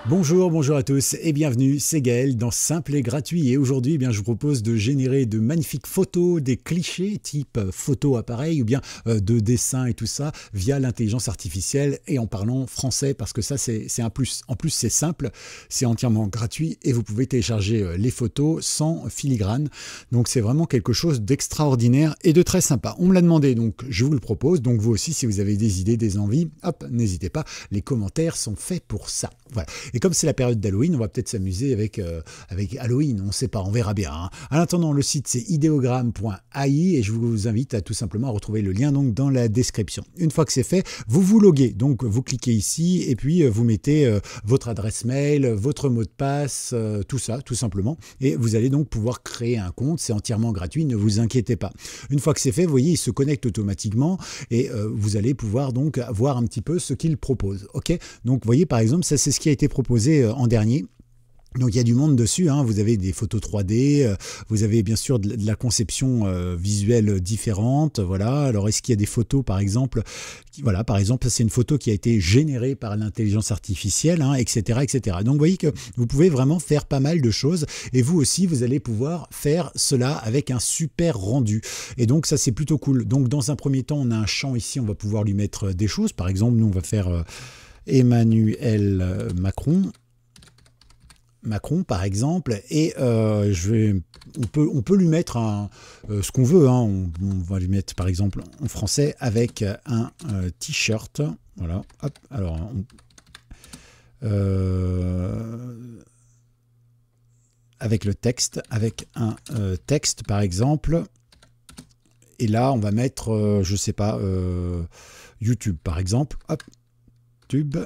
Bonjour, bonjour à tous et bienvenue, c'est Gaël dans Simple et Gratuit. Et aujourd'hui, je vous propose de générer de magnifiques photos, des clichés type photo appareil ou bien de dessins et tout ça via l'intelligence artificielle et en parlant français parce que ça c'est un plus. En plus c'est simple, c'est entièrement gratuit et vous pouvez télécharger les photos sans filigrane. Donc c'est vraiment quelque chose d'extraordinaire et de très sympa. On me l'a demandé donc je vous le propose. Donc vous aussi si vous avez des idées, des envies, hop, n'hésitez pas, les commentaires sont faits pour ça. Voilà. Et comme c'est la période d'Halloween, on va peut-être s'amuser avec Halloween, on ne sait pas, on verra bien. Hein. En attendant, le site c'est ideogram.ai et je vous invite à tout simplement à retrouver le lien donc dans la description. Une fois que c'est fait, vous vous loguez, donc vous cliquez ici et puis vous mettez votre adresse mail, votre mot de passe, tout ça, tout simplement. Et vous allez donc pouvoir créer un compte, c'est entièrement gratuit, ne vous inquiétez pas. Une fois que c'est fait, vous voyez, il se connecte automatiquement et vous allez pouvoir donc voir un petit peu ce qu'il propose. Ok, donc vous voyez par exemple, ça c'est ce qui a été proposé en dernier. Donc il y a du monde dessus, hein. Vous avez des photos 3D, vous avez bien sûr de la conception visuelle différente, voilà. Alors est-ce qu'il y a des photos par exemple, voilà, par exemple c'est une photo qui a été générée par l'intelligence artificielle, hein, etc., etc. Donc vous voyez que vous pouvez vraiment faire pas mal de choses et vous aussi vous allez pouvoir faire cela avec un super rendu. Et donc ça c'est plutôt cool. Donc dans un premier temps on a un champ ici, on va pouvoir lui mettre des choses, par exemple nous on va faire Emmanuel Macron par exemple et on peut lui mettre ce qu'on veut, hein. On va lui mettre par exemple en français avec un t-shirt, voilà, hop, alors avec le texte, avec un texte par exemple, et là on va mettre je sais pas, YouTube par exemple, hop, tube,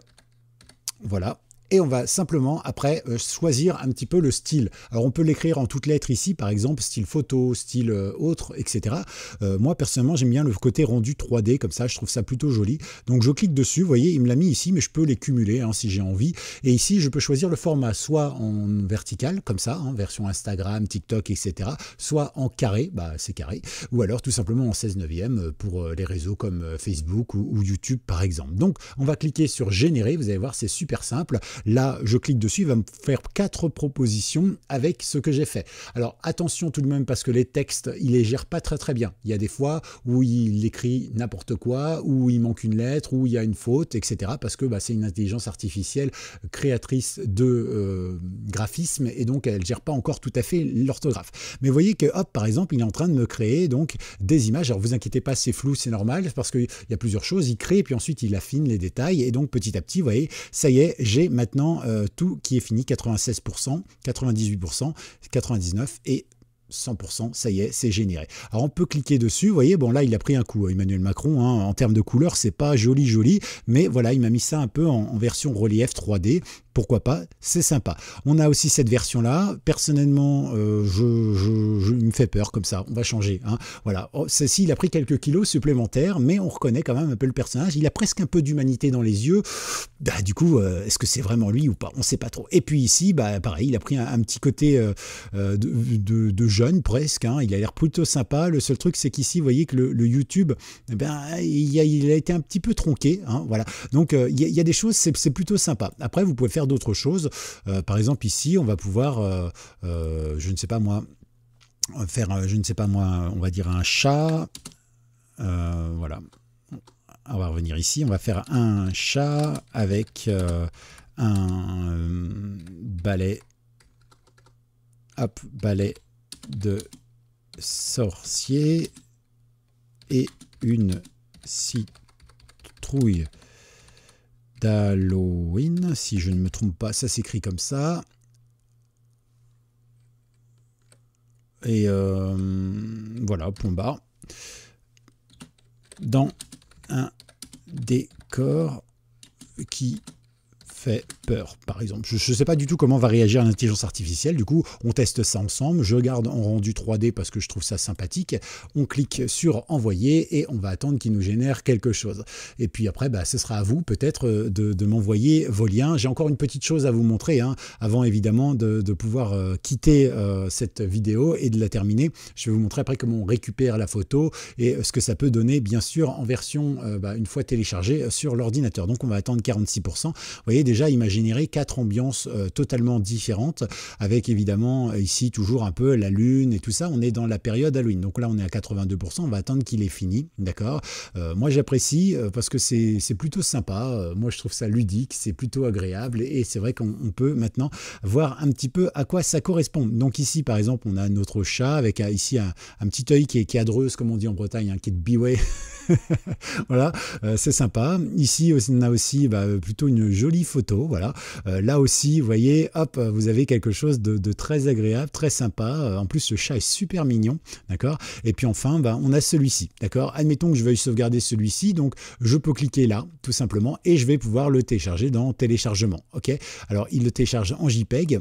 voilà. Et on va simplement après choisir un petit peu le style. Alors on peut l'écrire en toutes lettres ici, par exemple style photo, style autre, etc. Moi personnellement j'aime bien le côté rendu 3D comme ça, je trouve ça plutôt joli. Donc je clique dessus, vous voyez il me l'a mis ici, mais je peux les cumuler hein, si j'ai envie. Et ici je peux choisir le format soit en vertical comme ça, hein, version Instagram, TikTok, etc. Soit en carré, bah c'est carré, ou alors tout simplement en 16/9 pour les réseaux comme Facebook ou YouTube par exemple. Donc on va cliquer sur générer, vous allez voir c'est super simple. Là, je clique dessus, il va me faire 4 propositions avec ce que j'ai fait. Alors, attention tout de même parce que les textes, il les gère pas très bien. Il y a des fois où il écrit n'importe quoi, où il manque une lettre, où il y a une faute, etc. Parce que c'est une intelligence artificielle créatrice de graphisme et donc elle gère pas encore tout à fait l'orthographe. Mais vous voyez que, hop, par exemple, il est en train de me créer donc des images. Alors, vous inquiétez pas, c'est flou, c'est normal parce qu'il y a plusieurs choses. Il crée, puis ensuite il affine les détails et donc petit à petit, vous voyez, ça y est, j'ai maintenant tout qui est fini, 96%, 98%, 99% et 100%, ça y est, c'est généré. Alors on peut cliquer dessus, vous voyez, bon là il a pris un coup, Emmanuel Macron, hein, en termes de couleur, c'est pas joli, mais voilà, il m'a mis ça un peu en version relief 3D, pourquoi pas, c'est sympa. On a aussi cette version-là, personnellement, il me fait peur comme ça, on va changer. Hein. Voilà, celle-ci, il a pris quelques kilos supplémentaires, mais on reconnaît quand même un peu le personnage, il a presque un peu d'humanité dans les yeux, du coup, est-ce que c'est vraiment lui ou pas? On ne sait pas trop. Et puis ici, pareil, il a pris un petit côté de jeune presque, hein. Il a l'air plutôt sympa, le seul truc c'est qu'ici, vous voyez que le YouTube, il a été un petit peu tronqué, hein, voilà. Donc il y a des choses, c'est plutôt sympa. Après, vous pouvez faire d'autres choses. Par exemple, ici, on va pouvoir, je ne sais pas moi, faire, je ne sais pas moi, on va dire un chat. Voilà. On va revenir ici. On va faire un chat avec un balai. Hop, balai de sorcier et une citrouille d'Halloween, si je ne me trompe pas, ça s'écrit comme ça. Et voilà, point barre. Dans un décor qui fait peur, par exemple. Je ne sais pas du tout comment va réagir l'intelligence artificielle, du coup, on teste ça ensemble, je garde en rendu 3D parce que je trouve ça sympathique, on clique sur envoyer et on va attendre qu'il nous génère quelque chose. Et puis après, ce sera à vous peut-être de m'envoyer vos liens. J'ai encore une petite chose à vous montrer, hein, avant évidemment de pouvoir quitter cette vidéo et de la terminer. Je vais vous montrer après comment on récupère la photo et ce que ça peut donner, bien sûr, en version, une fois téléchargée sur l'ordinateur. Donc on va attendre 46%. Vous voyez, déjà, il m'a généré 4 ambiances totalement différentes, avec évidemment ici toujours un peu la lune et tout ça. On est dans la période Halloween. Donc là, on est à 82%. On va attendre qu'il ait fini, d'accord. Moi, j'apprécie parce que c'est plutôt sympa. Moi, je trouve ça ludique, c'est plutôt agréable et c'est vrai qu'on peut maintenant voir un petit peu à quoi ça correspond. Donc ici, par exemple, on a notre chat avec ici un petit œil qui est cadreuse, comme on dit en Bretagne, hein, qui est de biway. Voilà, c'est sympa. Ici, on a aussi plutôt une jolie photo. Voilà, là aussi, vous voyez, hop, vous avez quelque chose de très agréable, très sympa. En plus, le chat est super mignon, d'accord. Et puis enfin, on a celui-ci, d'accord. Admettons que je veuille sauvegarder celui-ci, donc je peux cliquer là, tout simplement, et je vais pouvoir le télécharger dans téléchargement. Ok. Alors, il le télécharge en JPEG.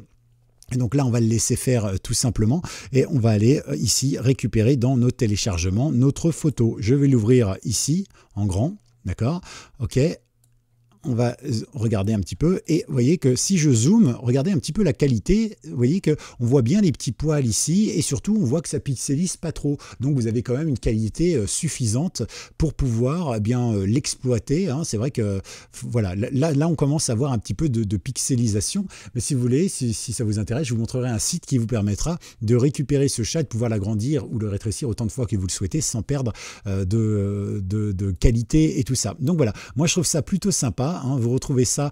Et donc là, on va le laisser faire tout simplement et on va aller ici récupérer dans nos téléchargements notre photo. Je vais l'ouvrir ici en grand, d'accord, ok. On va regarder un petit peu et vous voyez que si je zoome, regardez un petit peu la qualité, vous voyez qu'on voit bien les petits poils ici et surtout on voit que ça pixelise pas trop. Donc vous avez quand même une qualité suffisante pour pouvoir bien l'exploiter. Hein. C'est vrai que voilà, là on commence à voir un petit peu de pixelisation, mais si vous voulez, si ça vous intéresse, je vous montrerai un site qui vous permettra de récupérer ce chat, de pouvoir l'agrandir ou le rétrécir autant de fois que vous le souhaitez sans perdre de qualité et tout ça. Donc voilà, moi je trouve ça plutôt sympa. Hein, vous retrouvez ça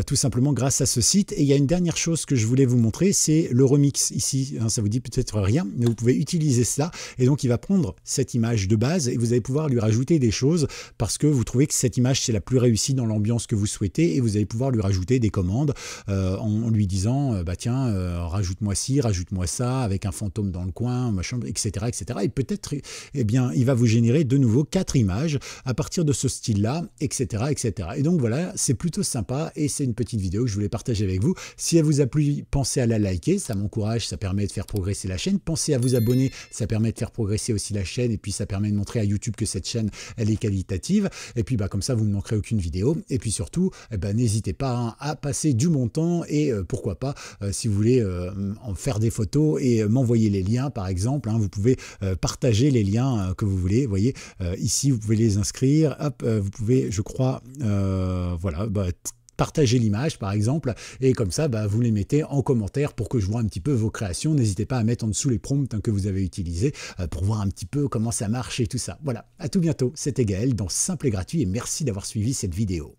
tout simplement grâce à ce site. Et il y a une dernière chose que je voulais vous montrer, c'est le remix ici. Hein, ça vous dit peut-être rien, mais vous pouvez utiliser cela. Et donc il va prendre cette image de base et vous allez pouvoir lui rajouter des choses parce que vous trouvez que cette image c'est la plus réussie dans l'ambiance que vous souhaitez et vous allez pouvoir lui rajouter des commandes en lui disant tiens, rajoute-moi ci, rajoute-moi ça avec un fantôme dans le coin, machin, etc., etc. Et peut-être eh bien il va vous générer de nouveau 4 images à partir de ce style-là, etc., etc. Et donc voilà, c'est plutôt sympa et c'est une petite vidéo que je voulais partager avec vous. Si elle vous a plu, pensez à la liker, ça m'encourage, ça permet de faire progresser la chaîne. Pensez à vous abonner, ça permet de faire progresser aussi la chaîne et puis ça permet de montrer à YouTube que cette chaîne, elle est qualitative. Et puis comme ça, vous ne manquerez aucune vidéo. Et puis surtout, n'hésitez pas à passer du bon temps et pourquoi pas, si vous voulez en faire des photos et m'envoyer les liens par exemple, hein, vous pouvez partager les liens que vous voulez. Vous voyez, ici, vous pouvez les inscrire. Hop, vous pouvez, je crois, voilà, partagez l'image par exemple et comme ça vous les mettez en commentaire pour que je vois un petit peu vos créations. N'hésitez pas à mettre en dessous les prompts que vous avez utilisés pour voir un petit peu comment ça marche et tout ça. Voilà, à tout bientôt, c'était Gaël dans Simple et Gratuit et merci d'avoir suivi cette vidéo.